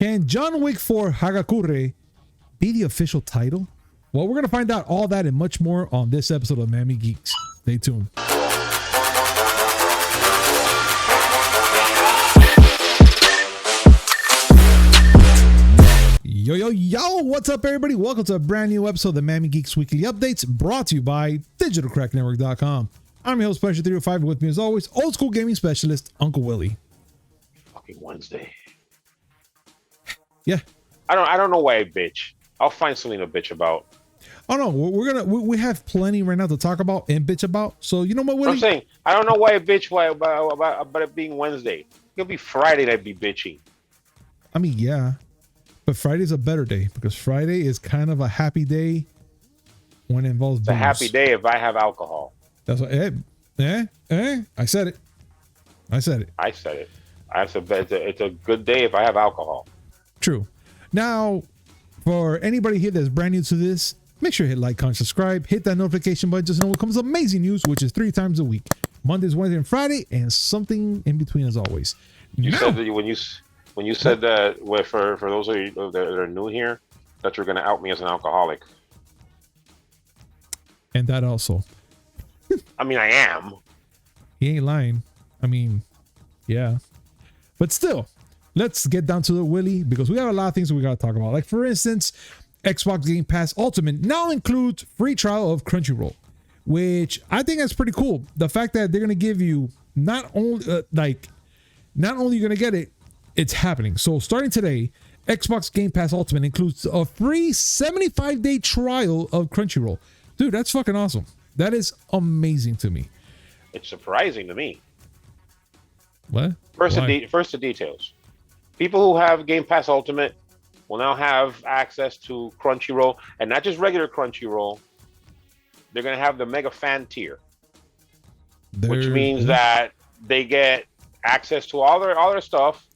Can John Wick 4 Hagakure be the official title? Well, we're going to find out all that and much more on this episode of Miami Geeks. Stay tuned. Yo, what's up, everybody? Welcome to a brand new episode of the Miami Geeks Weekly Updates, brought to you by DigitalCrackNetwork.com. I'm your host, Pleasure 305, with me as always, old school gaming specialist, Uncle Willie. Fucking Wednesday. Yeah. I don't know why I bitch. I'll find something to bitch about. Oh no, we have plenty right now to talk about and bitch about. So you know what, Willie? I'm saying I don't know why I bitch about it being Wednesday. It'll be Friday that I'd be bitching. I mean, yeah. But Friday's a better day because Friday is kind of a happy day when it involves It's a happy day if I have alcohol. That's what I said it. I said it. It's a good day if I have alcohol. True. Now, for anybody here that's brand new to this, make sure you hit like, comment, subscribe, hit that notification button just to know what comes amazing news, which is 3 times a week. Mondays, Wednesday, and Friday, and something in between as always. You said that when you said that for those of you that are new here, that you're going to out me as an alcoholic. And that also. I mean, I am. He ain't lying. I mean, yeah. But still, let's get down to the Willie, because we got a lot of things that we got to talk about. Like, for instance, Xbox Game Pass Ultimate now includes free trial of Crunchyroll, which I think that's pretty cool. The fact that they're going to give you not only you're going to get it, it's happening. So starting today, Xbox Game Pass Ultimate includes a free 75-day trial of Crunchyroll. Dude, that's fucking awesome. That is amazing to me. It's surprising to me. What? First the details. People who have Game Pass Ultimate will now have access to Crunchyroll, and not just regular Crunchyroll. They're going to have the Mega Fan tier, which means that they get access to all their stuff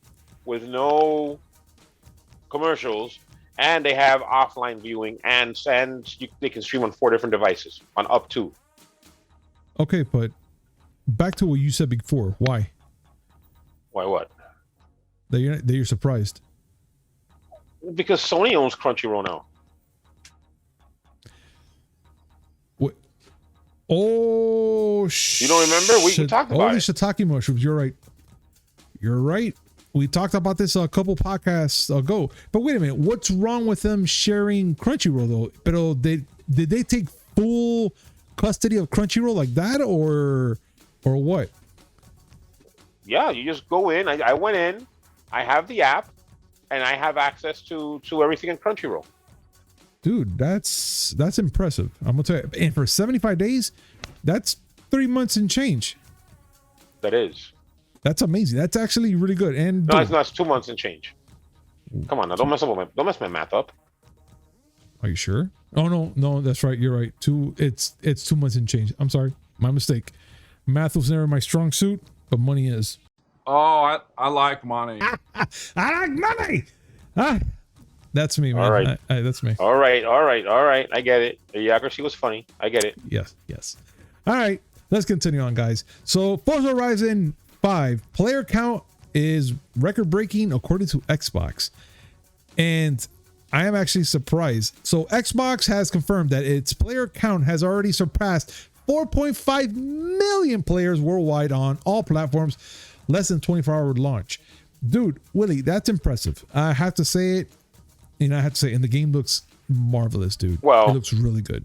with no commercials, and they have offline viewing, and they can stream on 4 different devices on up to. Okay, but back to what you said before. Why? Why what? That you're surprised. Because Sony owns Crunchyroll now. What? Oh, you don't remember? We talked about holy it. shiitake mushrooms. You're right. You're right. We talked about this a couple podcasts ago. But wait a minute. What's wrong with them sharing Crunchyroll though? But did they take full custody of Crunchyroll like that, or what? Yeah, you just go in. I went in. I have the app, and I have access to everything in Crunchyroll. Dude, that's impressive. I'm gonna tell you. And for 75 days, that's 3 months and change. That is. That's amazing. That's actually really good. And no, it's not. It's 2 months and change. Come on, now don't mess my math up. Are you sure? Oh no, that's right. You're right. It's 2 months and change. I'm sorry, my mistake. Math was never my strong suit, but money is. Oh, I like money. I like money. That's me, man. All right, that's me. All right. I get it. The accuracy was funny. I get it. Yes. All right, let's continue on, guys. So, Forza Horizon 5 player count is record-breaking according to Xbox, and I am actually surprised. So, Xbox has confirmed that its player count has already surpassed 4.5 million players worldwide on all platforms, less than 24-hour launch. Dude, Willie, that's impressive. I have to say it. And the game looks marvelous, dude. Well, it looks really good.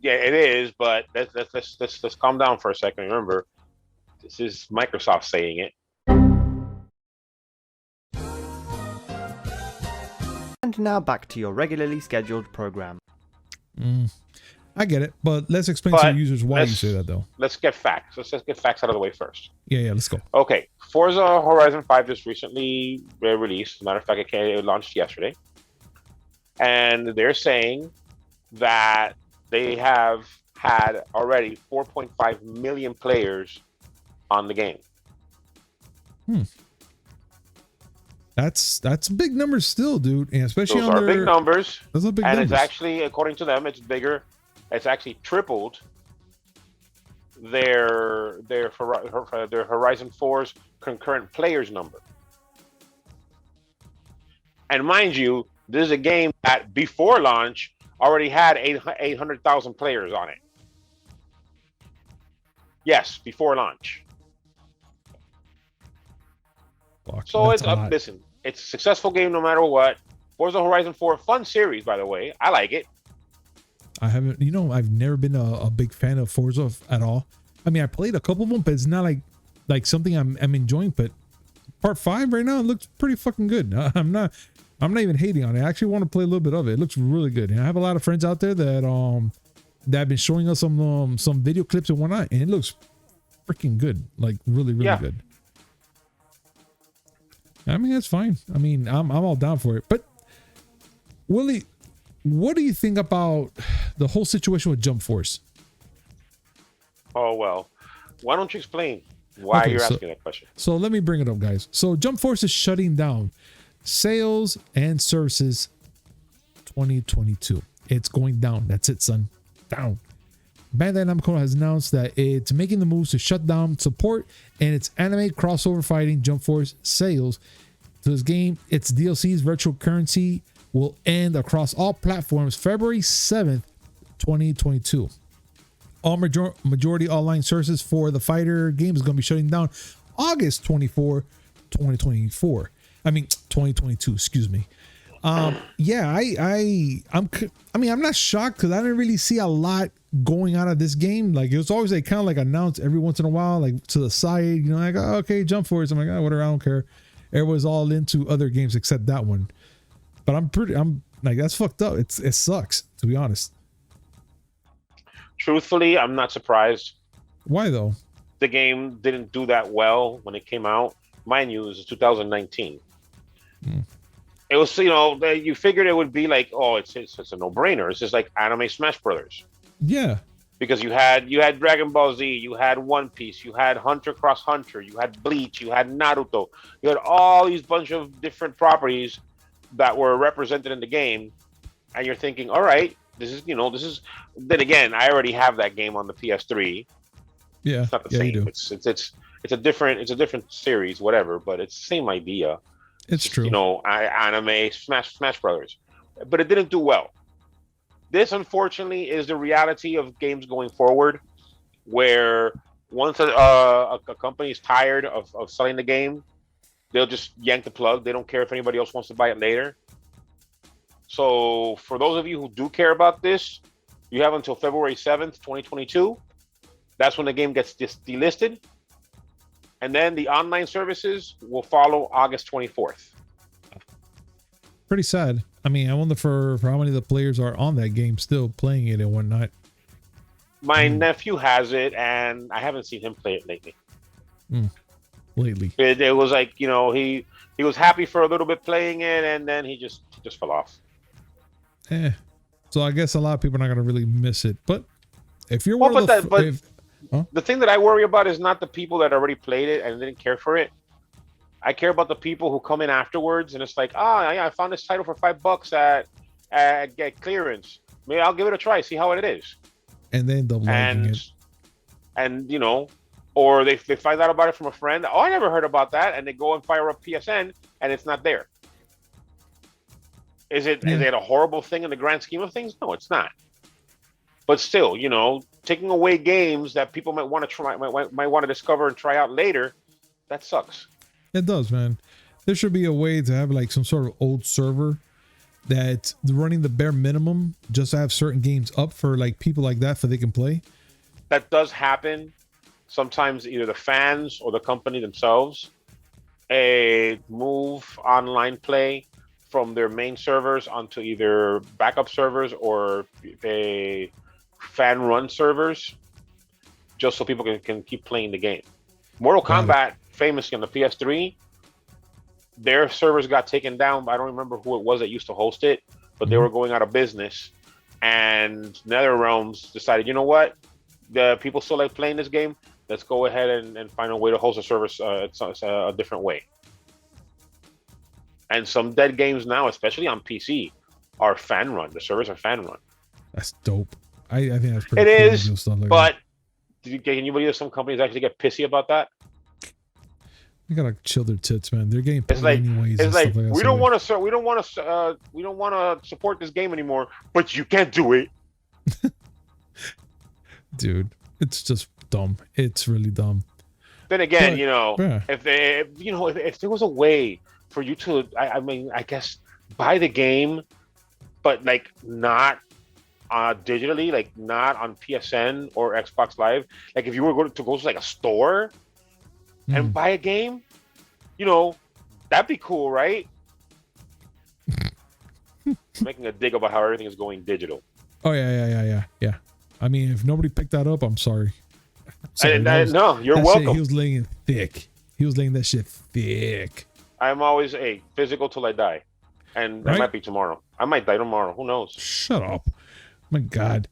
Yeah, it is, but let's calm down for a second. Remember, this is Microsoft saying it. And now back to your regularly scheduled program. I get it, but let's explain to the users why you say that, though. Let's get facts. Let's just get facts out of the way first. Yeah, let's go. Okay, Forza Horizon 5 just recently released. As a matter of fact, it launched yesterday. And they're saying that they have had already 4.5 million players on the game. That's big numbers still, dude, and especially those are big numbers. Those are big and numbers. It's actually, according to them, it's bigger. It's actually tripled their Horizon 4's concurrent players number. And mind you, this is a game that before launch already had 800,000 players on it. Yes, before launch. Fuck, So that's it's a lot. listen, it's a successful game no matter what. Forza Horizon 4, fun series, by the way. I like it. I haven't, I've never been a big fan of Forza at all. I mean, I played a couple of them, but it's not like something I'm enjoying. But part 5 right now, it looks pretty fucking good. I'm not even hating on it. I actually want to play a little bit of it. It looks really good. And I have a lot of friends out there that have been showing us some video clips and whatnot, and it looks freaking good. Like really good. I mean, that's fine. I mean, I'm all down for it. But Willie, what do you think about the whole situation with Jump Force? Oh well. Why don't you explain why you're asking that question? So let me bring it up, guys. So Jump Force is shutting down sales and services 2022. It's going down. That's it, son. Down. Bandai Namco has announced that it's making the moves to shut down support and its anime crossover fighting Jump Force sales to this game. Its DLC's virtual currency will end across all platforms February 7th, 2022. All majority online services for the fighter game is going to be shutting down August 24, 2024. I mean 2022, excuse me. Yeah, I'm not shocked because I didn't really see a lot going out of this game. Like it was always like kind of like announced every once in a while, like to the side, like, oh, okay, Jump Force. I'm like, oh, whatever, I don't care. Everyone's all into other games except that one. But I'm like, that's fucked up. It sucks, to be honest. Truthfully, I'm not surprised. Why though? The game didn't do that well when it came out. Mind you, it was 2019. It was, you figured it would be like, oh, it's a no-brainer. It's just like anime Smash Brothers. Yeah. Because you had Dragon Ball Z, you had One Piece, you had Hunter x Hunter, you had Bleach, you had Naruto, you had all these bunch of different properties that were represented in the game, and you're thinking, all right, this is. Then again, I already have that game on the PS3. Yeah, it's not the same. It's a different series, whatever, but it's the same idea. It's true. Anime Smash Brothers, but it didn't do well. This, unfortunately, is the reality of games going forward, where once a company is tired of selling the game, they'll just yank the plug. They don't care if anybody else wants to buy it later. So for those of you who do care about this, you have until February 7th, 2022. That's when the game gets delisted. And then the online services will follow August 24th. Pretty sad. I mean, I wonder for how many of the players are on that game still playing it and whatnot. My nephew has it, and I haven't seen him play it lately. Lately. It was like, he was happy for a little bit playing it, and then he just fell off. So I guess a lot of people are not going to really miss it. But if you're the thing that I worry about is not the people that already played it and didn't care for it. I care about the people who come in afterwards and it's like, yeah, I found this title for $5 at clearance. Maybe I'll give it a try, see how it is. And then they'll liking it. And or they find out about it from a friend. Oh, I never heard about that, and they go and fire up PSN and it's not there. Is it a horrible thing in the grand scheme of things? No, it's not. But still, taking away games that people might want to try, might want to discover and try out later, that sucks. It does, man. There should be a way to have like some sort of old server that's running the bare minimum just to have certain games up for like people like that so they can play. That does happen. Sometimes either the fans or the company themselves move online play from their main servers onto either backup servers or fan run servers, just so people can keep playing the game. Mortal Kombat, famously on the PS3, their servers got taken down. I don't remember who it was that used to host it, but they were going out of business. And NetherRealms decided, you know what? The people still like playing this game. Let's go ahead and find a way to host a service a different way. And some dead games now, especially on PC, are fan run. The servers are fan run. That's dope. I think that's pretty cool. It is, like but can you believe some companies actually get pissy about that? They gotta chill their tits, man. They're getting It's paid like anyways. it's like that, we don't want to support this game anymore, but you can't do it. Dude, it's just dumb. It's really dumb. Then again, But, yeah. if there was a way for you to, I mean, I guess buy the game, but like not digitally, like not on PSN or Xbox Live. Like if you were going to go to like a store and buy a game, that'd be cool, right? Making a dig about how everything is going digital. Oh yeah. I mean, if nobody picked that up, I'm sorry. No, you're that welcome. Shit, he was laying it thick. He was laying that shit thick. I'm always physical till I die, and that might be tomorrow. I might die tomorrow. Who knows? Shut up. My God.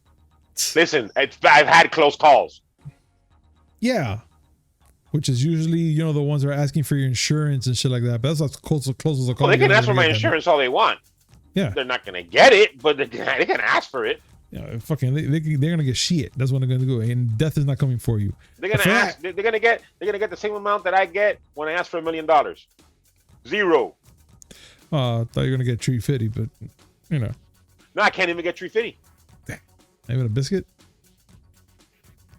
Listen, I've had close calls. Yeah. Which is usually, the ones that are asking for your insurance and shit like that. But that's as close as a call. Well, they can ask for my insurance all they want. Yeah. They're not going to get it, but they can ask for it. Fucking, they're going to get shit. That's what they're going to do. And death is not coming for you. They're going to ask. They're going to get the same amount that I get when I ask for $1 million. Zero. I thought you were going to get $350, but, No, I can't even get $350. Even a biscuit?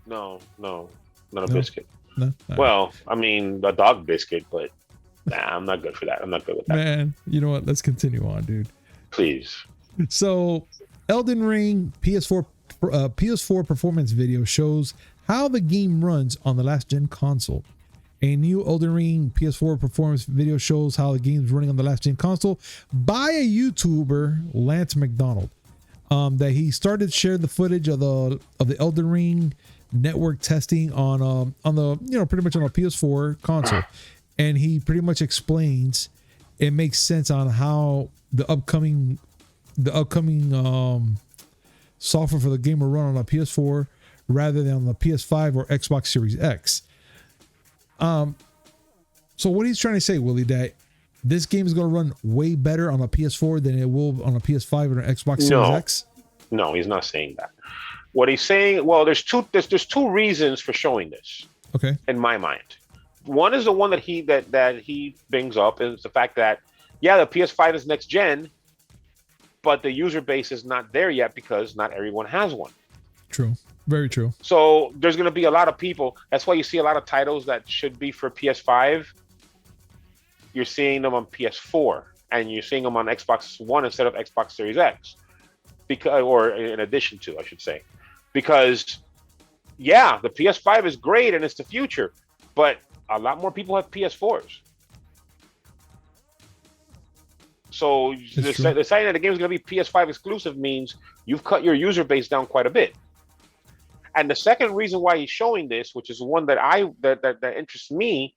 No, not a biscuit. No. Well, I mean, a dog biscuit, but I'm not good for that. I'm not good with that. Man, you know what? Let's continue on, dude. Please. So, Elden Ring PS4 performance video shows how the game runs on the last gen console. A new Elden Ring PS4 performance video shows how the game's running on the last gen console by a YouTuber, Lance McDonald. That he started sharing the footage of the Elden Ring network testing on the pretty much on a PS4 console, and he pretty much explains it makes sense on how the upcoming software for the game will run on a PS4 rather than on the PS5 or Xbox Series X. So what he's trying to say, Willie, that this game is going to run way better on a PS4 than it will on a PS5 or an Xbox Series X? No, he's not saying that. What he's saying, well, there's two reasons for showing this. Okay. In my mind, one is the one that he brings up is the fact that the PS5 is next gen, but the user base is not there yet because not everyone has one. True. Very true. So there's going to be a lot of people. That's why you see a lot of titles that should be for PS5. You're seeing them on PS4, and you're seeing them on Xbox One instead of Xbox Series X, or in addition to, I should say, because the PS5 is great and it's the future, but a lot more people have PS4s. So deciding that the game is going to be PS5 exclusive means you've cut your user base down quite a bit. And the second reason why he's showing this, which is one that that interests me,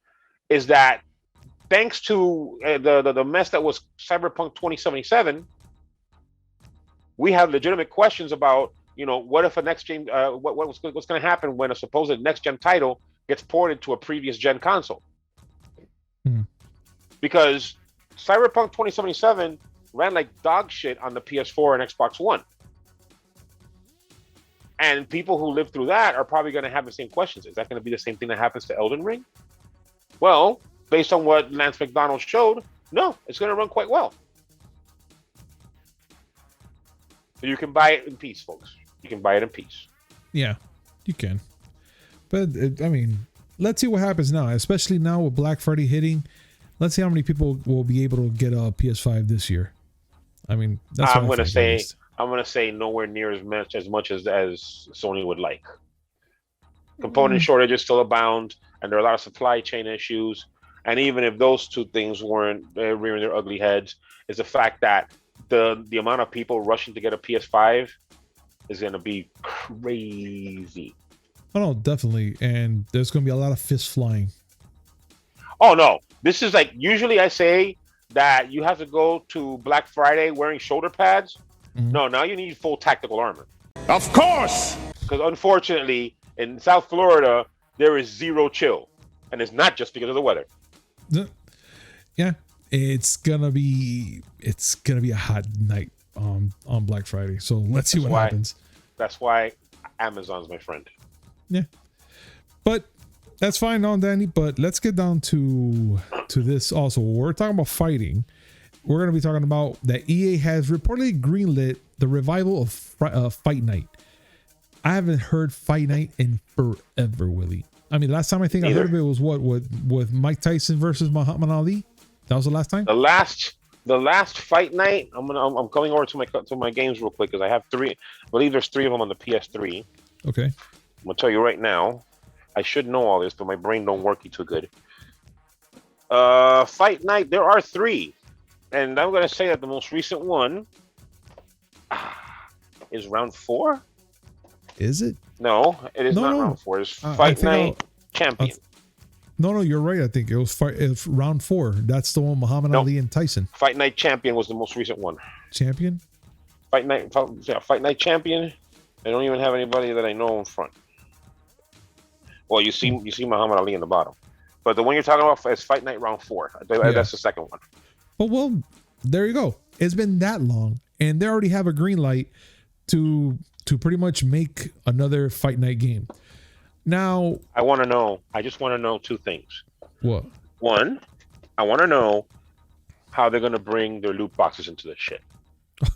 is that thanks to the mess that was Cyberpunk 2077, we have legitimate questions about, what if a next gen, what's going to happen when a supposed next gen title gets ported to a previous gen console? Because Cyberpunk 2077 ran like dog shit on the PS4 and Xbox One. And people who live through that are probably going to have the same questions. Is that going to be the same thing that happens to Elden Ring? Well, based on what Lance McDonald showed, no, it's going to run quite well. So you can buy it in peace, folks. You can buy it in peace. Yeah, you can. But, I mean, let's see what happens now, especially now with Black Friday hitting. Let's see how many people will be able to get a PS5 this year. I mean, that's what I'm going to say nowhere near as much as Sony would like. Component shortages still abound, and there are a lot of supply chain issues. And even if those two things weren't rearing their ugly heads, is the fact that the amount of people rushing to get a PS5 is going to be crazy. Oh no, definitely. And there's going to be a lot of fists flying. Oh no, this is like, usually I say that you have to go to Black Friday wearing shoulder pads. No, now you need full tactical armor. Of course! Because unfortunately, in South Florida, there is zero chill. And it's not just because of the weather. Yeah, it's gonna be a hot night on Black Friday. So let's see what happens. That's why Amazon's my friend. Yeah. But That's fine on Danny, but let's get down to this also. We're talking about fighting. We're going to be talking about that EA has reportedly greenlit the revival of Fight Night. I haven't heard Fight Night in forever, Willie. I mean, last time I think I heard of it was what with Mike Tyson versus Muhammad Ali. That was the last time. The last Fight Night. I'm coming over to my games real quick because I have three. I believe there's 3 of them on the PS3. Okay. I'm gonna tell you right now. I should know all this, but my brain don't work too good. Fight Night. There are 3, and I'm gonna say that the most recent one is round 4. Is it? No, it is not round 4. It's Fight Night Champion. No, you're right. I think it was round 4. That's the one Muhammad Ali and Tyson. Fight Night Champion was the most recent one. Champion? Fight Night Champion. They don't even have anybody that I know in front. Well, you see Muhammad Ali in the bottom, but the one you're talking about is Fight Night round 4. That's the second one. But well, there you go. It's been that long, and they already have a green light to pretty much make another Fight Night game. Now, I just want to know 2 things. What? One, I want to know how they're going to bring their loot boxes into this shit.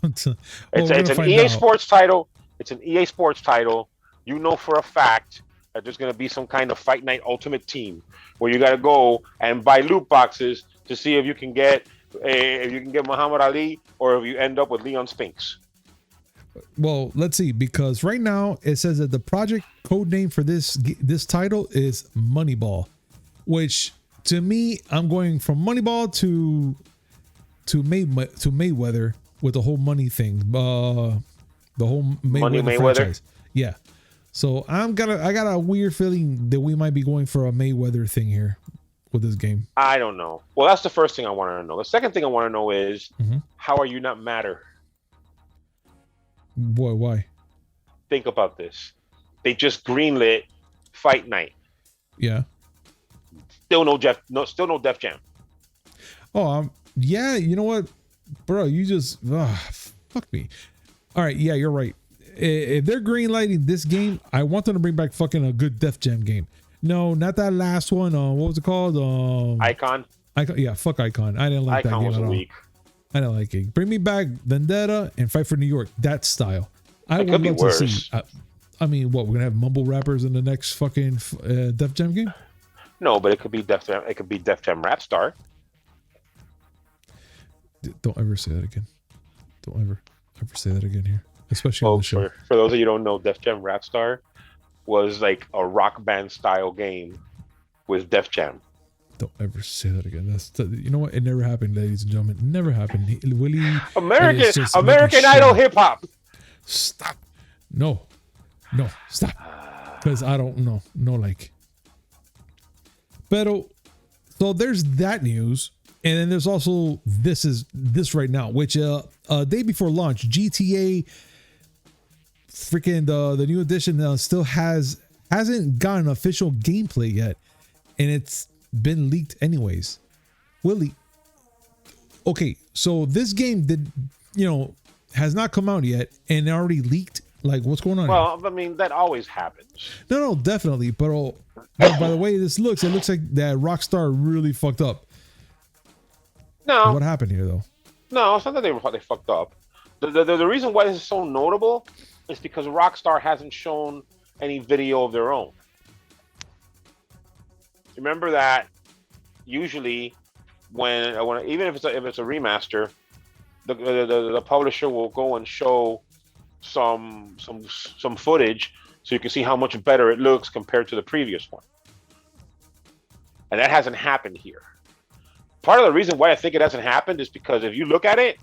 It's an EA Sports title. It's an EA Sports title. You know for a fact that there's going to be some kind of Fight Night Ultimate Team where you got to go and buy loot boxes to see if you can get Muhammad Ali or if you end up with Leon Spinks. Well, let's see, because right now it says that the project code name for this title is Moneyball, which to me, I'm going from Moneyball to Mayweather with the whole money thing, the whole Mayweather franchise. Yeah, so I got a weird feeling that we might be going for a Mayweather thing here with this game. I don't know. Well, that's the first thing I want to know. The second thing I want to know is how are you not madder? Boy, why? Think about this. They just greenlit Fight Night. Yeah. Still no Def Jam. Oh, yeah. You know what, bro? You just fuck me. All right. Yeah, you're right. If they're greenlighting this game, I want them to bring back fucking a good Def Jam game. No, not that last one. What was it called? Icon. Yeah, fuck Icon. I didn't like that game at all. Weak. I don't like it. Bring me back Vendetta and Fight for New York. That style. I would love to see. I mean, what, we're gonna have mumble rappers in the next fucking Def Jam game? No, but it could be Def Jam. It could be Def Jam Rap Star. Don't ever say that again. Don't ever say that again here, especially on the show. For those of you who don't know, Def Jam Rap Star was like a rock band style game with Def Jam. Don't ever say that again. You know what? It never happened, ladies and gentlemen. It never happened. Willie, American Idol hip hop. Stop. No, stop. Because I don't know. No, like. Pero, so there's that news, and then there's also this right now, which day before launch, GTA, freaking the new edition still hasn't gotten official gameplay yet, and it's been leaked anyways. Willie, okay, so this game has not come out yet and already leaked. Like, what's going on? Well, I mean, that always happens. No, definitely. But by the way this looks, it looks like that Rockstar really fucked up. No. What happened here, though? No, it's not that they fucked up. The reason why this is so notable is because Rockstar hasn't shown any video of their own. Remember that usually when even if it's a remaster, the publisher will go and show some footage so you can see how much better it looks compared to the previous one. And that hasn't happened here. Part of the reason why I think it hasn't happened is because if you look at it,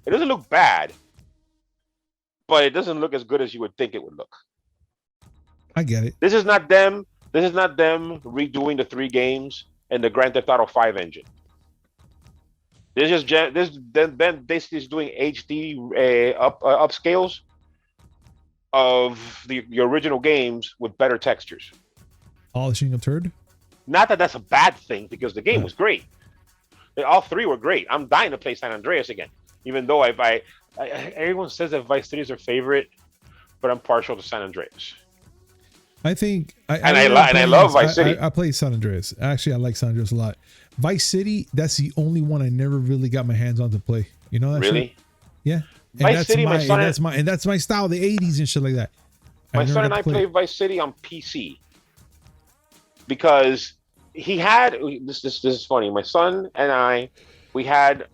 it doesn't look bad, but it doesn't look as good as you would think it would look. I get it. This is not them redoing the 3 games and the Grand Theft Auto 5 engine. This is Ben basically doing HD upscales of the original games with better textures. Polishing a turd? Not that that's a bad thing, because the game was great. All 3 were great. I'm dying to play San Andreas again, even though everyone says that Vice City is their favorite, but I'm partial to San Andreas. I think I love Vice City. I play San Andreas. Actually, I like San Andreas a lot. Vice City, that's the only one I never really got my hands on to play. You know that Really? shit? Yeah. And Vice that's City, my, my son and that's my style, the 80s and shit like that. My son and I played Vice City on PC because he had this is funny. My son and I, we had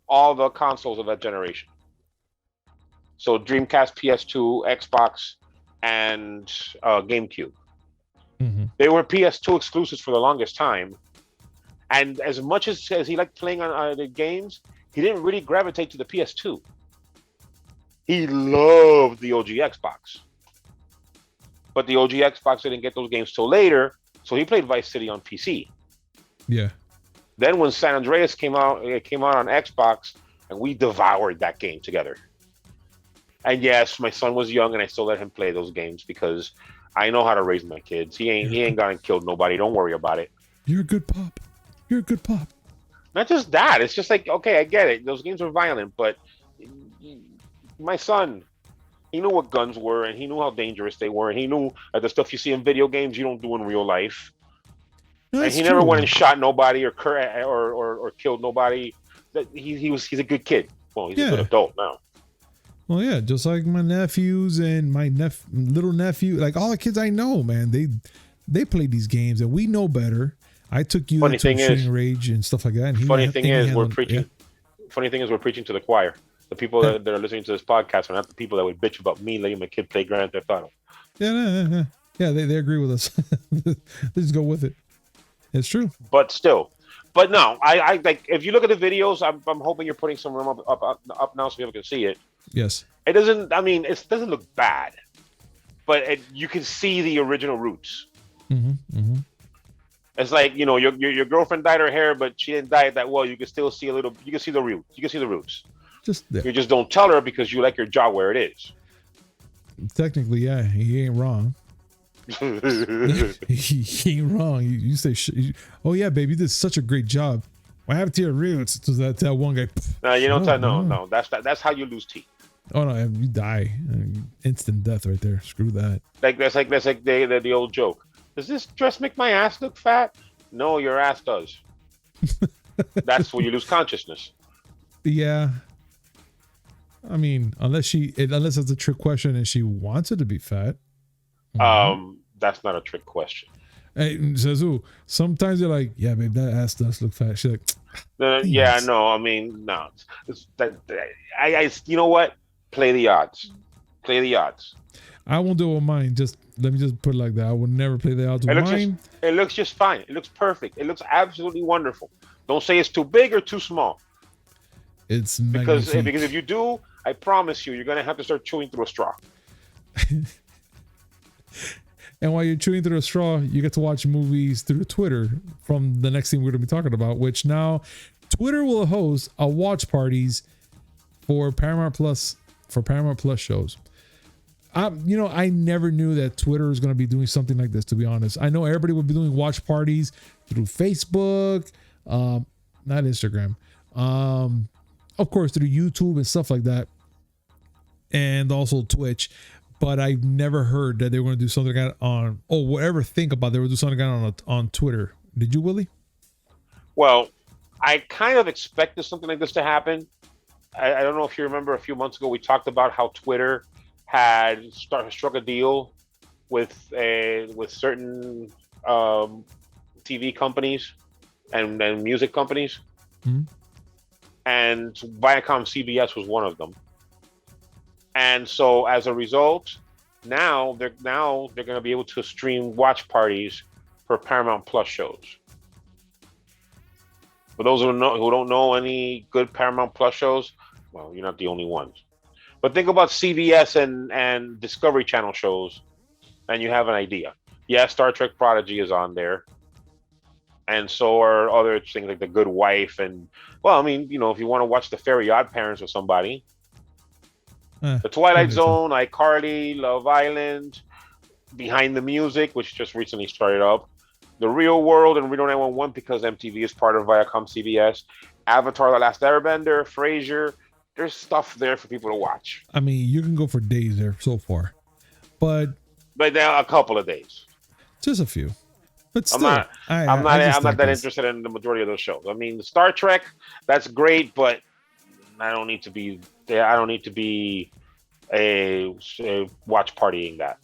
all the consoles of that generation. So Dreamcast, PS2, Xbox, and GameCube. Mm-hmm. They were PS2 exclusives for the longest time. And as much as he liked playing on the games, he didn't really gravitate to the PS2. He loved the OG Xbox. But the OG Xbox didn't get those games till later, so he played Vice City on PC. Yeah. Then when San Andreas came out, it came out on Xbox, and we devoured that game together. And yes, my son was young, and I still let him play those games because I know how to raise my kids. He ain't gone and killed nobody. Don't worry about it. You're a good pop. You're a good pop. Not just that. It's just like, okay, I get it. Those games are violent, but my son, he knew what guns were, and he knew how dangerous they were, and he knew that the stuff you see in video games you don't do in real life. No, and he never went and shot nobody or killed nobody. He's a good kid. Well, he's a good adult now. Well, yeah, just like my nephews and my little nephew, like all the kids I know, man, they play these games, and we know better. I took you to Shooting Rage and stuff like that. And funny thing is, we're preaching to the choir. The people that are listening to this podcast are not the people that would bitch about me letting my kid play Grand Theft Auto. Yeah, they agree with us. They just go with it. It's true. But still, no, I like if you look at the videos, I'm hoping you're putting some room up now so people can see it. Yes. It doesn't. I mean, it doesn't look bad, but you can see the original roots. Mm-hmm. Mm-hmm. It's like, you know, your girlfriend dyed her hair, but she didn't dye it that well. You can still see a little. You can see the roots. You can see the roots. Just there. You just don't tell her because you like your job where it is. Technically, yeah, he ain't wrong. he ain't wrong. You say, "Oh yeah, baby, you did such a great job." What happened to your roots? So that one guy. No, you don't tell. No. That's how you lose teeth. Oh no, you die. Instant death right there. Screw that. That's like the old joke. Does this dress make my ass look fat? No, your ass does. That's where you lose consciousness. Yeah. I mean, unless it's a trick question and she wants it to be fat. That's not a trick question. Hey, Zazu, sometimes you're like, yeah, babe, that ass does look fat. She's like, yeah, no, I mean, no. I you know what? Play the odds. Play the odds. I won't do it with mine. Let me just put it like that. I would never play the odds with mine. It looks just fine. It looks perfect. It looks absolutely wonderful. Don't say it's too big or too small. It's because if you do, I promise you're gonna have to start chewing through a straw. And while you're chewing through a straw, you get to watch movies through Twitter from the next thing we're going to be talking about, which now Twitter will host a watch parties for Paramount Plus shows. I never knew that Twitter was going to be doing something like this, to be honest. I know everybody would be doing watch parties through Facebook, not Instagram, of course, through YouTube and stuff like that, and also Twitch. But I've never heard that they were going to do something like that think about they would do something like that on Twitter. Did you, Willie? Well, I kind of expected something like this to happen. I don't know if you remember a few months ago, we talked about how Twitter had struck a deal with certain TV companies and music companies. Mm-hmm. And Viacom CBS was one of them. And so as a result, now they're going to be able to stream watch parties for Paramount Plus shows. For those who don't know any good Paramount Plus shows, well, you're not the only ones. But think about CBS and Discovery Channel shows, and you have an idea. Yeah, Star Trek Prodigy is on there. And so are other things like The Good Wife. And, well, I mean, you know, if you want to watch The Fairy Odd Parents with somebody, The Twilight Zone, iCarly, Love Island, Behind the Music, which just recently started up, The Real World and Reno 911 because MTV is part of Viacom CBS, Avatar: The Last Airbender, Frasier. There's stuff there for people to watch. I mean, you can go for days there so far. But but now a couple of days. Just a few. But still, I'm not that interested in the majority of those shows. I mean, Star Trek, that's great, but I don't need to be a watch partying that.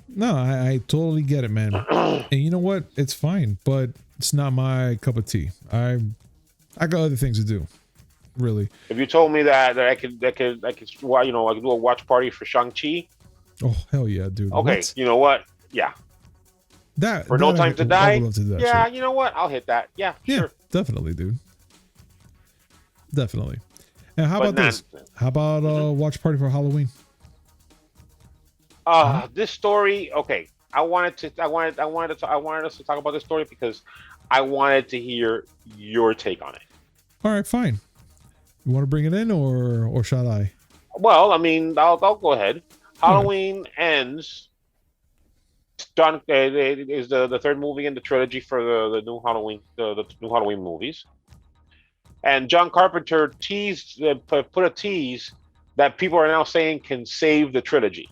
No, I totally get it, man. And you know what? It's fine, but it's not my cup of tea. I got other things to do. Really. If you told me that I could I could do a watch party for Shang-Chi. Oh hell yeah, dude. Okay, what? you know what? Yeah. For No Time to Die. Yeah, shit. You know what? I'll hit that. Yeah, sure. Definitely, dude. Definitely. And how about this? How about watch party for Halloween? This story. Okay, I wanted us to talk about this story because I wanted to hear your take on it. All right, fine. You want to bring it in, or shall I? Well, I mean, I'll go ahead. Halloween ends. Done. It is the third movie in the trilogy for the new Halloween, the new Halloween movies. And John Carpenter put a tease that people are now saying can save the trilogy.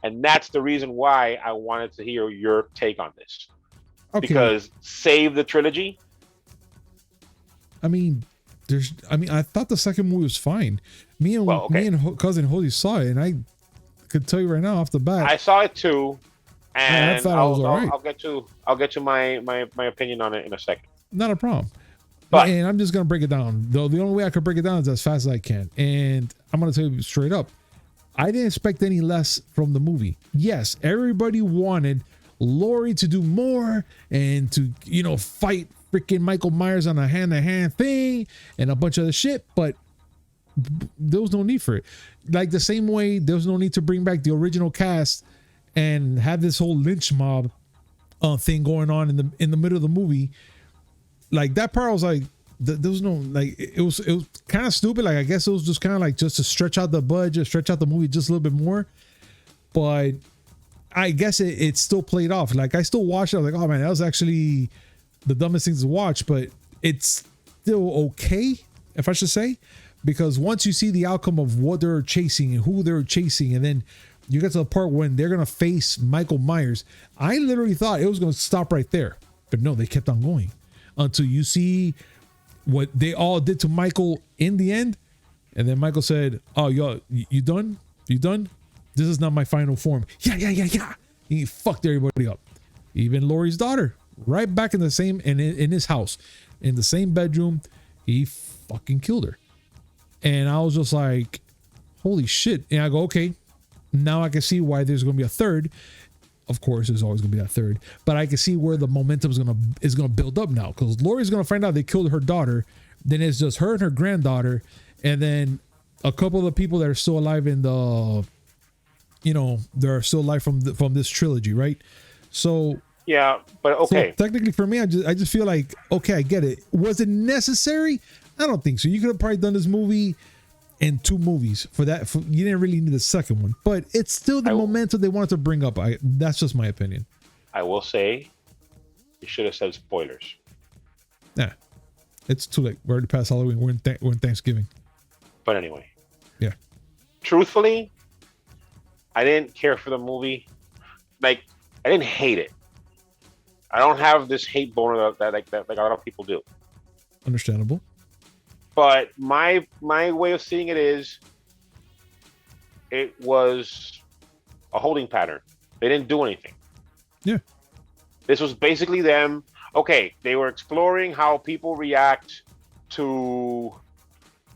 And that's the reason why I wanted to hear your take on this. Okay. Because save the trilogy. I mean, I thought the second movie was fine. Me and cousin Holy saw it, and I could tell you right now off the bat. I saw it too, and I thought it was all right. I'll get to my opinion on it in a second. Not a problem. And I'm just gonna break it down. Though the only way I could break it down is as fast as I can. And I'm gonna tell you straight up, I didn't expect any less from the movie. Yes, everybody wanted Laurie to do more and to, fight freaking Michael Myers on a hand-to-hand thing and a bunch of other shit, but there was no need for it. Like the same way there was no need to bring back the original cast and have this whole lynch mob thing going on in the middle of the movie. Like that part, I was like, there was no, like, it was kind of stupid. Like, I guess it was just kind of like just to stretch out the budget, stretch out the movie just a little bit more. But I guess it still played off. Like, I still watched it. I was like, oh man, that was actually the dumbest thing to watch, but it's still okay, if I should say, because once you see the outcome of what they're chasing and who they're chasing, and then you get to the part when they're going to face Michael Myers, I literally thought it was going to stop right there. But no, they kept on going until you see what they all did to Michael in the end. And then Michael said, oh, yo, you done? You done? This is not my final form. Yeah. He fucked everybody up. Even Laurie's daughter, right back in the same, in his house, in the same bedroom, he fucking killed her. And I was just like, holy shit. And I go, okay, now I can see why there's going to be a third. Of course, there's always going to be that third, but I can see where the momentum is going to build up now, because Laurie's going to find out they killed her daughter. Then it's just her and her granddaughter, and then a couple of the people that are still alive in the, they're still alive from this trilogy, right? So yeah, but okay. So technically, for me, I just feel like, okay, I get it. Was it necessary? I don't think so. You could have probably done this movie in 2 movies for that. You didn't really need a second one, but it's still the momentum they wanted to bring up. That's just my opinion. I will say, you should have said spoilers. Nah, it's too late. We're already past Halloween. We're in Thanksgiving. But anyway, yeah. Truthfully, I didn't care for the movie. Like, I didn't hate it. I don't have this hate boner that a lot of people do. Understandable. But my way of seeing it is, it was a holding pattern. They didn't do anything. Yeah. This was basically them. Okay, they were exploring how people react to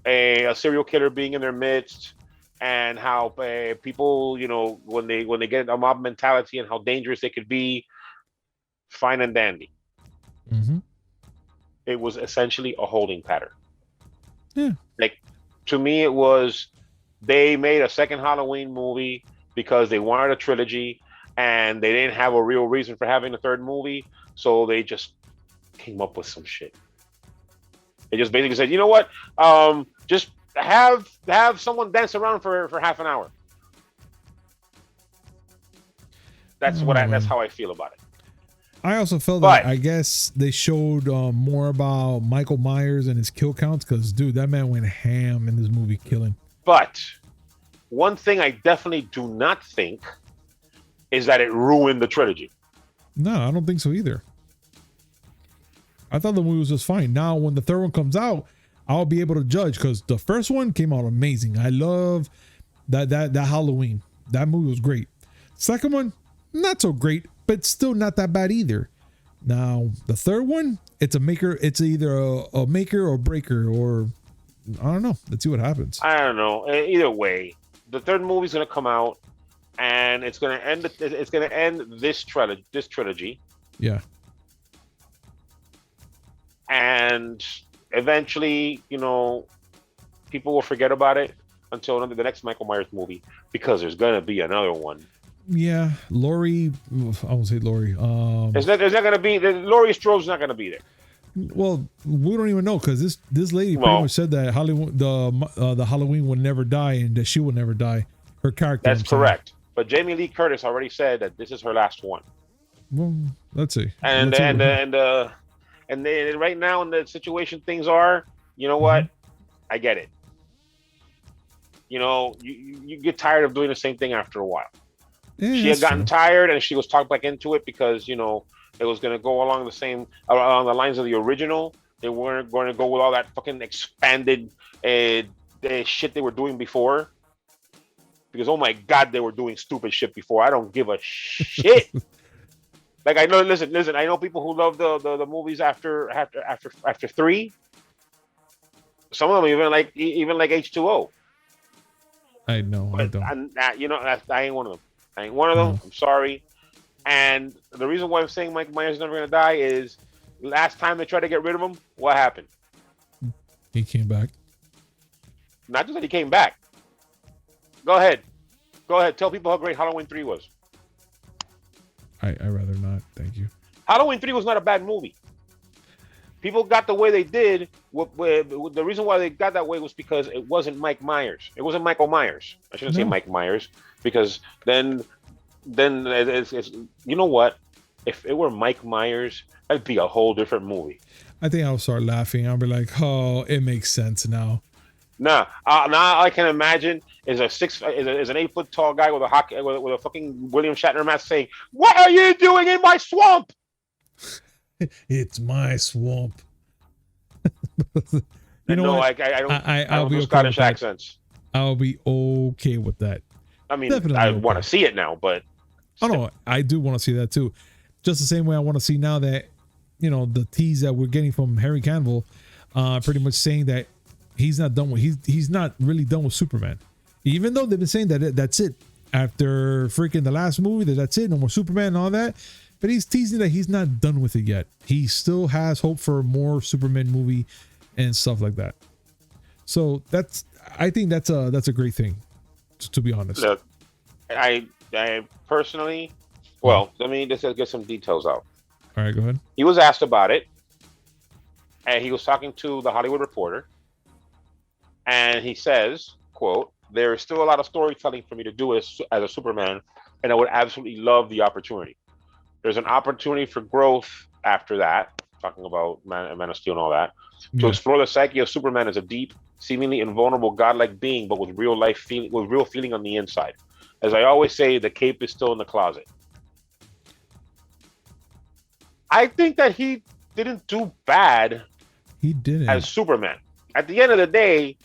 a serial killer being in their midst, and how people, when they get a mob mentality and how dangerous they could be. Fine and dandy. Mm-hmm. It was essentially a holding pattern. Yeah. Like, to me, it was, they made a second Halloween movie because they wanted a trilogy and they didn't have a real reason for having a third movie. So they just came up with some shit. They just basically said, you know what? Just have someone dance around for half an hour. That's that's how I feel about it. I also felt that I guess they showed more about Michael Myers and his kill counts, because, dude, that man went ham in this movie killing. But one thing I definitely do not think is that it ruined the trilogy. No, I don't think so either. I thought the movie was just fine. Now, when the third one comes out, I'll be able to judge because the first one came out amazing. I love that Halloween. That movie was great. Second one, not so great, but still not that bad either. Now, the third one, it's a maker. It's either a maker or breaker, or I don't know. Let's see what happens. I don't know. Either way, the third movie's gonna come out, and it's gonna end. It's gonna end this trilogy. Yeah. And eventually, people will forget about it until the next Michael Myers movie, because there's gonna be another one. Yeah, Laurie. I won't say Laurie. There's not gonna be. Laurie Strode's not gonna be there. Well, we don't even know because this lady pretty much said that Hollywood the Halloween would never die and that she would never die. Her character. That's correct. But Jamie Lee Curtis already said that this is her last one. Well, let's see. And right now in the situation things are, you know what? I get it. You get tired of doing the same thing after a while. Yeah, she had gotten tired, and she was talked back into it because it was going to go along the lines of the original. They weren't going to go with all that fucking expanded shit they were doing before. Because oh my god, they were doing stupid shit before. I don't give a shit. Like I know, listen. I know people who love the movies after 3. Some of them even like H2O. I know. But I don't. I ain't one of them. I'm sorry. And the reason why I'm saying Mike Myers is never gonna die is last time they tried to get rid of him, what happened? He came back. Not just that he came back. Go ahead. Tell people how great Halloween 3 was. I rather not. Thank you. Halloween 3 was not a bad movie. People got the way they did. The reason why they got that way was because it wasn't Mike Myers. It wasn't Michael Myers. I shouldn't say Mike Myers, because then it's you know what? If it were Mike Myers, that'd be a whole different movie. I think I'll start laughing. I'll be like, oh, it makes sense now. Now I can imagine is an 8-foot tall guy with a fucking William Shatner mask saying, "What are you doing in my swamp?" It's my swamp. I don't do Scottish accents. I'll be okay with that. I mean, definitely I want to see it now, but no, I do want to see that too. Just the same way I want to see now that the tease that we're getting from Harry Cavill, pretty much saying that he's not done with he's not really done with Superman, even though they've been saying that that's it after freaking the last movie, that's it, no more Superman and all that. But he's teasing that he's not done with it yet. He still has hope for more Superman movie and stuff like that. So I think that's a great thing, to be honest. Look, I personally, let me just get some details out. All right, go ahead. He was asked about it, and he was talking to the Hollywood Reporter, and he says, quote, "There is still a lot of storytelling for me to do as a Superman, and I would absolutely love the opportunity. There's an opportunity for growth after that," talking about Man of Steel and all that, "to explore the psyche of Superman as a deep, seemingly invulnerable, godlike being, but with real feeling on the inside. As I always say, the cape is still in the closet." I think that he didn't do bad. He didn't. As Superman. At the end of the day,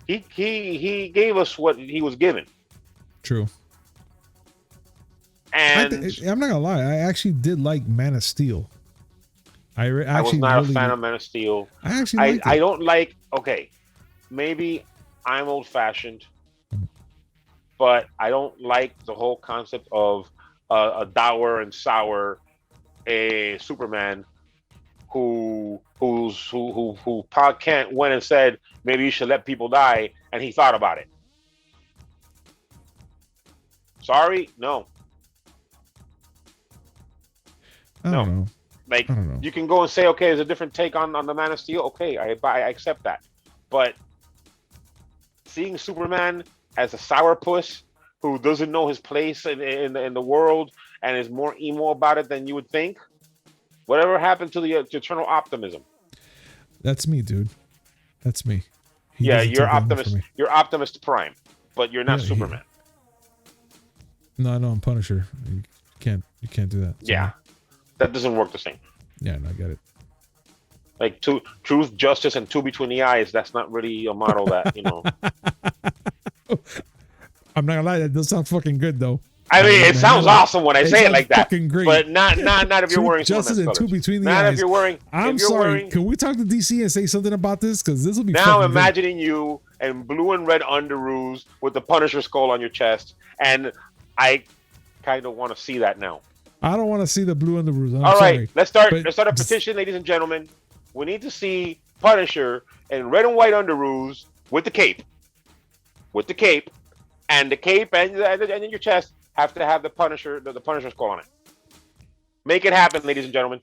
he gave us what he was given. True. And I'm not gonna lie, I actually did like Man of Steel. I was not a fan of Man of Steel. I don't like. Okay, maybe I'm old-fashioned, but I don't like the whole concept of a dour and sour a Superman who Pa Kent went and said, "Maybe you should let people die," and he thought about it. Sorry, no. I don't know. Like, you can go and say, okay, there's a different take on the Man of Steel. Okay, I accept that. But seeing Superman as a sourpuss who doesn't know his place in the world and is more emo about it than you would think, whatever happened to the eternal optimism? That's me, dude. That's me. You're Optimus. You're Optimus Prime, but you're not Superman. No, I'm Punisher. You can't do that. So, Yeah, that doesn't work the same. Yeah, no, I get it. Like truth, justice, and two between the eyes. That's not really a model that I'm not gonna lie, that does sound fucking good though. I mean, it sounds awesome when I say it like that. Fucking great. But not if you're wearing justice and two between the eyes. eyes. If you're wearing. I'm sorry. Can we talk to DC and say something about this? Because this will be. Now I'm imagining you in blue and red underoos with the Punisher skull on your chest, and I kind of want to see that now. I don't want to see the blue underoos. All right, let's start a petition, ladies and gentlemen. We need to see Punisher in red and white underoos with the cape, and the cape and in your chest have to have the Punisher skull on it. Make it happen, ladies and gentlemen.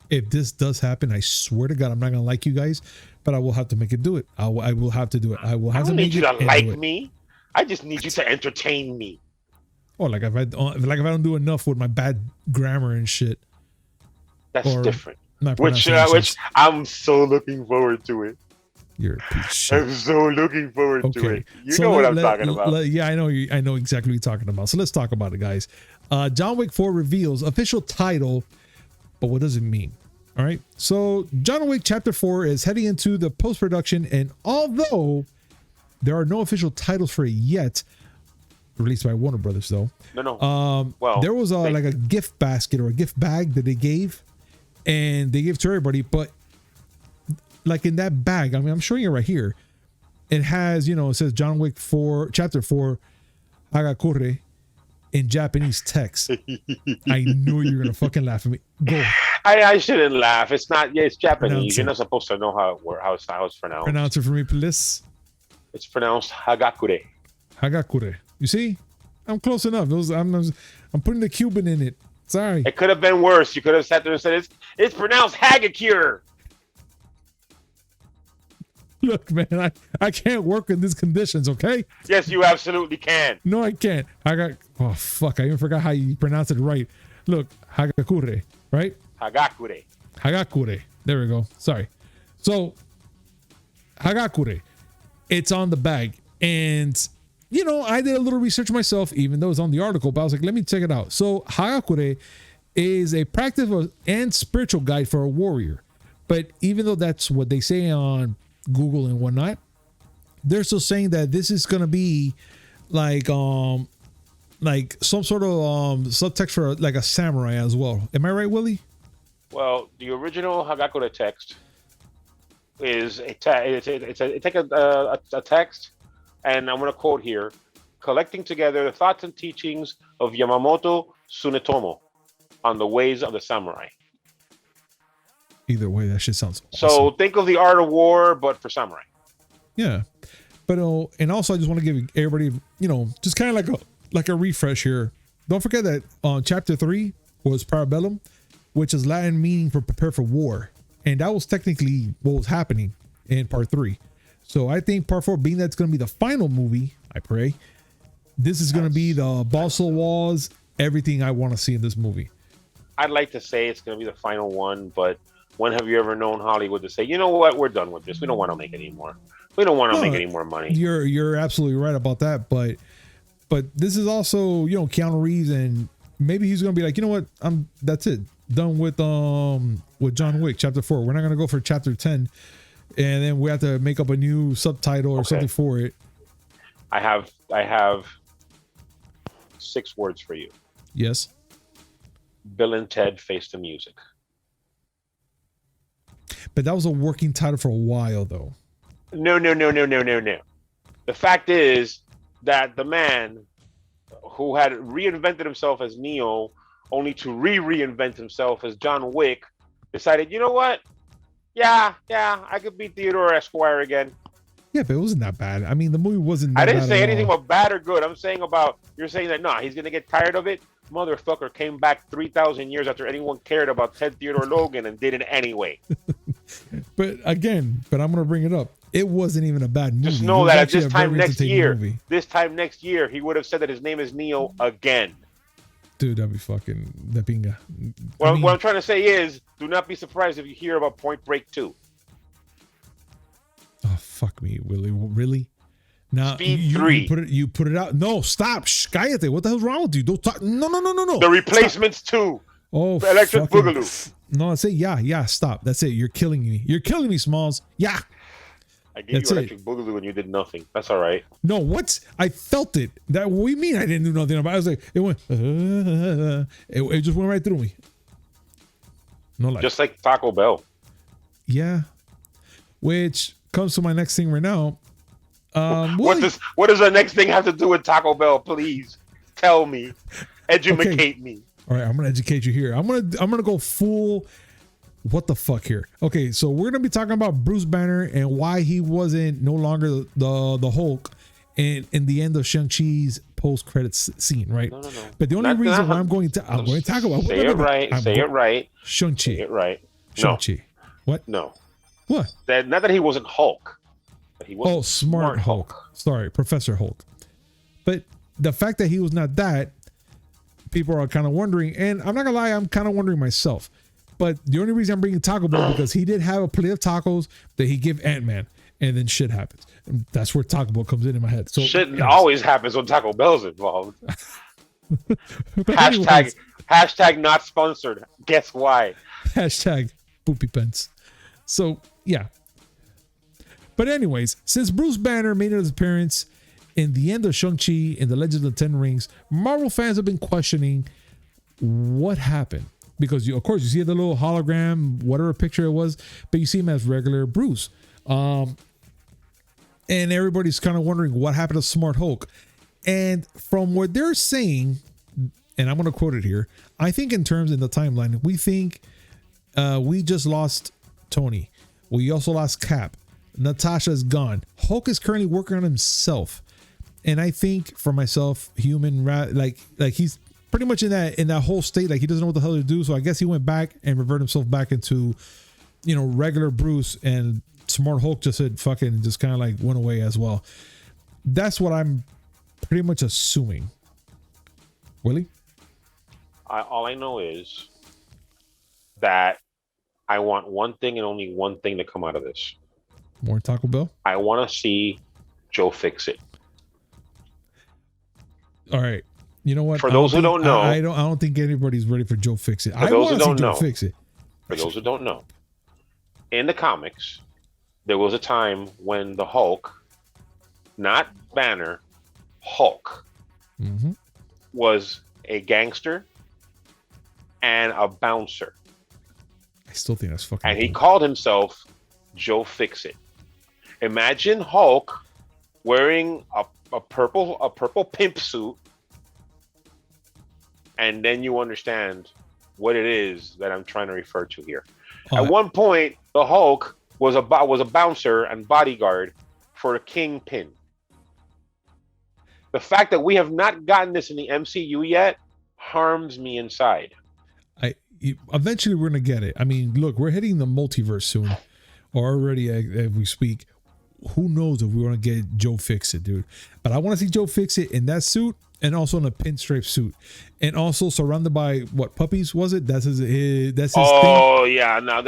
If this does happen, I swear to God, I'm not gonna like you guys, but I will have to make it do it. I will have to do it. I will have to make it. I don't need you to like me. I just need you to entertain me. Oh, like if I don't do enough with my bad grammar and shit. That's different. Which I'm so looking forward to it. You're a piece of shit. I'm so looking forward to it. You know what I'm talking about. Yeah, I know exactly what you're talking about. So let's talk about it, guys. John Wick 4 reveals official title, but what does it mean? All right. So John Wick Chapter 4 is heading into the post-production, and although there are no official titles for it yet, released by Warner Brothers though. No. Well, there was like a gift basket or a gift bag that they gave, and they gave to everybody, but like in that bag, I mean, I'm showing you right here. It has, it says John Wick 4, Chapter 4, Hagakure in Japanese text. I knew you were gonna fucking laugh at me. Go. I shouldn't laugh. It's not. Yeah, it's Japanese. You're not supposed to know how it's pronounced. Pronounce it for me, please. It's pronounced Hagakure. Hagakure. You see, I'm close enough. I'm putting the Cuban in it. Sorry. It could have been worse. You could have sat there and said it's pronounced Hagakure. Look, man, I can't work in these conditions, okay? Yes, you absolutely can. No, I can't. Oh, fuck. I even forgot how you pronounce it right. Look, Hagakure, right? Hagakure. There we go. Sorry. So, Hagakure. It's on the bag. And, I did a little research myself, even though it's on the article, but I was like, let me check it out. So, Hagakure is a practical and spiritual guide for a warrior. But even though that's what they say on Google and whatnot, they're still saying that this is gonna be like some sort of subtext for like a samurai as well. Am I right, Willie? Well, the original Hagakure text is it's like a text, and I'm gonna quote here: collecting together the thoughts and teachings of Yamamoto Tsunetomo on the ways of the samurai. Either way, that shit sounds awesome. So think of the art of war, but for samurai. Yeah, but and also I just want to give everybody, just kind of like a refresh here. Don't forget that Chapter 3 was Parabellum, which is Latin meaning for prepare for war, and that was technically what was happening in Part 3. So I think Part 4, being that's going to be the final movie, I pray, this is going to be the balls to the walls, everything I want to see in this movie. I'd like to say it's going to be the final one, but when have you ever known Hollywood to say, you know what, we're done with this. We don't want to make any more. We don't want to make any more money. You're absolutely right about that, but this is also, Keanu Reeves, and maybe he's gonna be like, you know what, that's it, done with John Wick Chapter 4. We're not gonna go for Chapter 10, and then we have to make up a new subtitle or something for it. I have 6 words for you. Yes. Bill and Ted Face the Music. But that was a working title for a while, though. No. The fact is that the man who had reinvented himself as Neo, only to reinvent himself as John Wick, decided, you know what? Yeah, I could be Theodore Esquire again. Yeah, but it wasn't that bad. I mean, the movie wasn't that bad. I didn't say at anything all. about bad or good. I'm saying about, you're saying that, he's going to get tired of it. Motherfucker came back 3,000 years after anyone cared about Ted Theodore Logan and did it anyway. But I'm going to bring it up. It wasn't even a bad movie. Just know that at this time next year, he would have said that his name is Neo again. Dude, that'd be fucking, what I'm trying to say is, do not be surprised if you hear about Point Break 2. Oh, fuck me, Willie. Really? Now, Speed 3. You put it out. No, stop. Shh, cállate. What the hell's wrong with you? Don't talk. No. The Replacements 2. Oh, Electric Boogaloo. No, that's it. Yeah. Stop. That's it. You're killing me. You're killing me, Smalls. Yeah. I gave you Electric Boogaloo and you did nothing. That's all right. No, I felt it. What do you mean I didn't do nothing about it? I was like, it went, it just went right through me. No lie. Just like Taco Bell. Yeah. Which comes to my next thing right now. What does the next thing have to do with Taco Bell? Please tell me. Educate me. All right, I'm gonna educate you here. I'm gonna go full what the fuck here. Okay, so we're gonna be talking about Bruce Banner and why he wasn't no longer the Hulk in the end of Shang-Chi's post-credits scene, right? No. But the only reason why I'm going to talk about Say it right. Shang-Chi. Say it right. Shang-Chi. What? No. What? Not that he wasn't Hulk. But he was Smart Hulk. Sorry, Professor Hulk. But the fact that he was not that, people are kind of wondering, and I'm not gonna lie, I'm kind of wondering myself. But the only reason I'm bringing Taco Bell because he did have a plate of tacos that he give Ant-Man, and then shit happens. And that's where Taco Bell comes in my head. So shit always happens when Taco Bell's involved. Hashtag not sponsored. Guess why? Hashtag poopy pants. So yeah. But anyways, since Bruce Banner made his appearance in the end of Shang-Chi in the Legend of the Ten Rings, Marvel fans have been questioning what happened. Because of course you see the little hologram, whatever picture it was, but you see him as regular Bruce. And everybody's kind of wondering what happened to Smart Hulk. And from what they're saying, and I'm going to quote it here, I think in terms in the timeline, we think we just lost Tony. We also lost Cap. Natasha's gone. Hulk is currently working on himself. And I think for myself, like he's pretty much in that whole state, like he doesn't know what the hell to do. So I guess he went back and reverted himself back into, regular Bruce, and Smart Hulk just said fucking and just kind of like went away as well. That's what I'm pretty much assuming. Willie? All I know is that I want one thing and only one thing to come out of this. More Taco Bell? I want to see Joe fix it. All right. You know what? For those who don't know, I don't think anybody's ready for Joe fix it. I want to see Joe fix it. For those who don't know, in the comics, there was a time when the Hulk, not Banner, Hulk, was a gangster and a bouncer. I still think that's fucking. And he called himself Joe Fix-It. Imagine Hulk wearing a purple pimp suit, and then you understand what it is that I'm trying to refer to here. At one point, the Hulk was a bouncer and bodyguard for a Kingpin. The fact that we have not gotten this in the MCU yet harms me inside. Eventually we're gonna get it. I mean, look, we're hitting the multiverse soon, or already as we speak. Who knows if we want to get Joe Fix-It, dude? But I want to see Joe Fix-It in that suit, and also in a pinstripe suit, and also surrounded by what puppies was it? That's his thing. Oh yeah, no,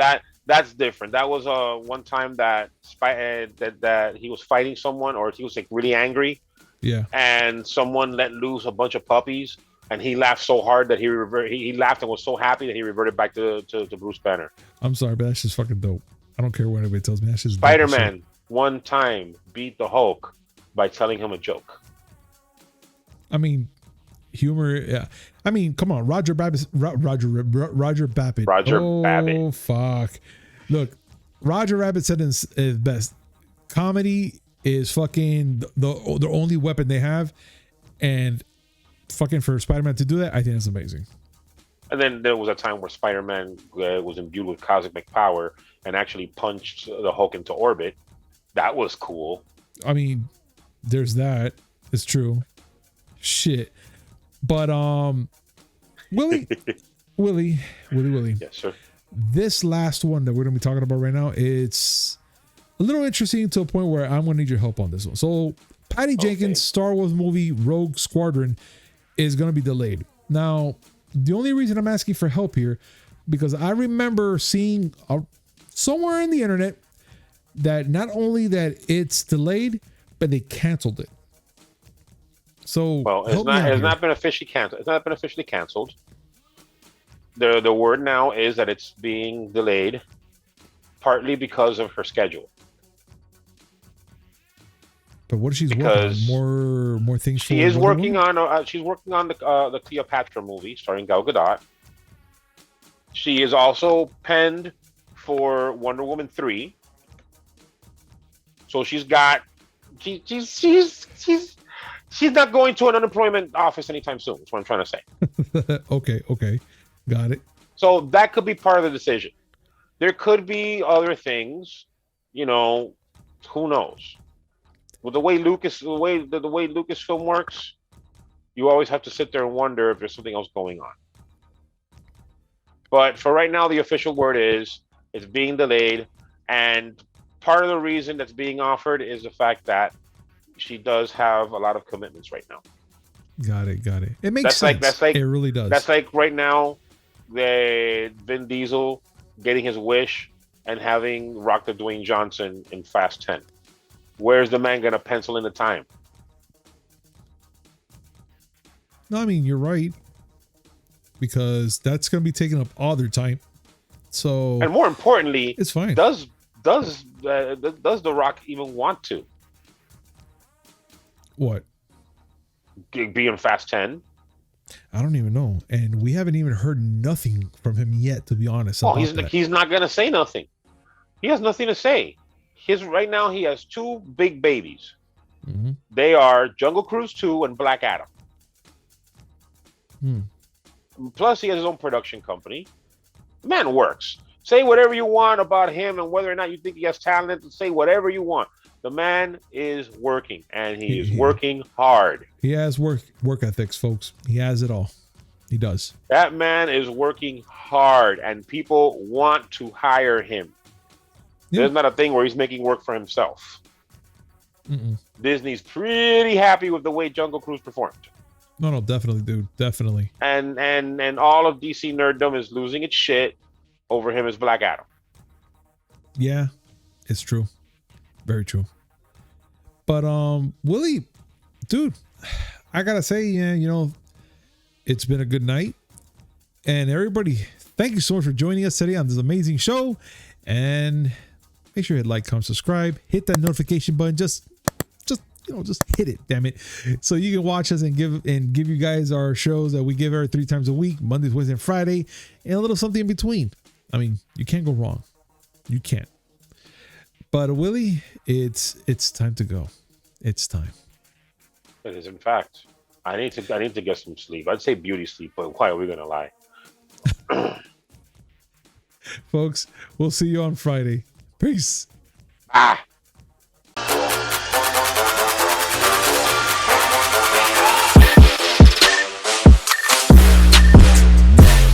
that's different. That was one time that that he was fighting someone, or he was like really angry. Yeah. And someone let loose a bunch of puppies, and he laughed so hard that he laughed and was so happy that he reverted back to Bruce Banner. I'm sorry, but that's just fucking dope. I don't care what anybody tells me. That's just Spider-Man one time beat the Hulk by telling him a joke. I mean, humor. Yeah. I mean, come on, Roger Babbitt. Oh fuck! Look, Roger Rabbit said it best. Comedy is fucking the only weapon they have, and fucking for Spider-Man to do that, I think that's amazing. And then there was a time where Spider-Man was imbued with cosmic power and actually punched the Hulk into orbit. That was cool. I mean, there's that. It's true. Shit. But Willie. Yes, sir. This last one that we're gonna be talking about right now, it's a little interesting to a point where I'm gonna need your help on this one. So Patty Jenkins' Star Wars movie Rogue Squadron is gonna be delayed. Now, the only reason I'm asking for help here, because I remember seeing somewhere in the internet that not only that it's delayed, but they canceled it. So Well, it's not been officially canceled. It's not been officially canceled. The word now is that it's being delayed, partly because of her schedule. But what is she working on? More things. She is working on. She's working on the Cleopatra movie starring Gal Gadot. She is also penned for Wonder Woman 3. So she's not going to an unemployment office anytime soon. That's what I'm trying to say. Okay, got it. So that could be part of the decision. There could be other things, who knows? With the way Lucasfilm works, you always have to sit there and wonder if there's something else going on. But for right now, the official word is it's being delayed, and part of the reason that's being offered is the fact that she does have a lot of commitments right now. Got it. It makes sense. That's like it really does. That's like right now, Vin Diesel getting his wish and having Rock the Dwayne Johnson in Fast 10. Where's the man gonna pencil in the time? No, I mean you're right, because that's gonna be taking up all their time. So, and more importantly, it's fine. Does The Rock even want to? What? Be in Fast 10? I don't even know, and we haven't even heard nothing from him yet, to be honest. Oh, he's not gonna say nothing. He has nothing to say. Right now he has 2 big babies. Mm-hmm. They are Jungle Cruise 2 and Black Adam. Plus, he has his own production company. The man works. Say whatever you want about him and whether or not you think he has talent. Say whatever you want. The man is working, and he is working hard. He has work ethics, folks. He has it all. He does. That man is working hard, and people want to hire him. Yeah. There's not a thing where he's making work for himself. Mm-mm. Disney's pretty happy with the way Jungle Cruise performed. No, definitely, dude. Definitely. And all of DC nerddom is losing its shit over him as Black Adam. Yeah, it's true. Very true. But Willie, dude, I gotta say, yeah, it's been a good night. And everybody, thank you so much for joining us today on this amazing show. And make sure you hit like, comment, subscribe, hit that notification button. Just hit it, damn it. So you can watch us and give you guys our shows that we give every 3 times a week, Mondays, Wednesdays, and Friday, and a little something in between. I mean, you can't go wrong. You can't. But Willie, it's time to go. It's time. It is, in fact. I need to get some sleep. I'd say beauty sleep, but why are we gonna lie? Folks, we'll see you on Friday. Peace. Ah.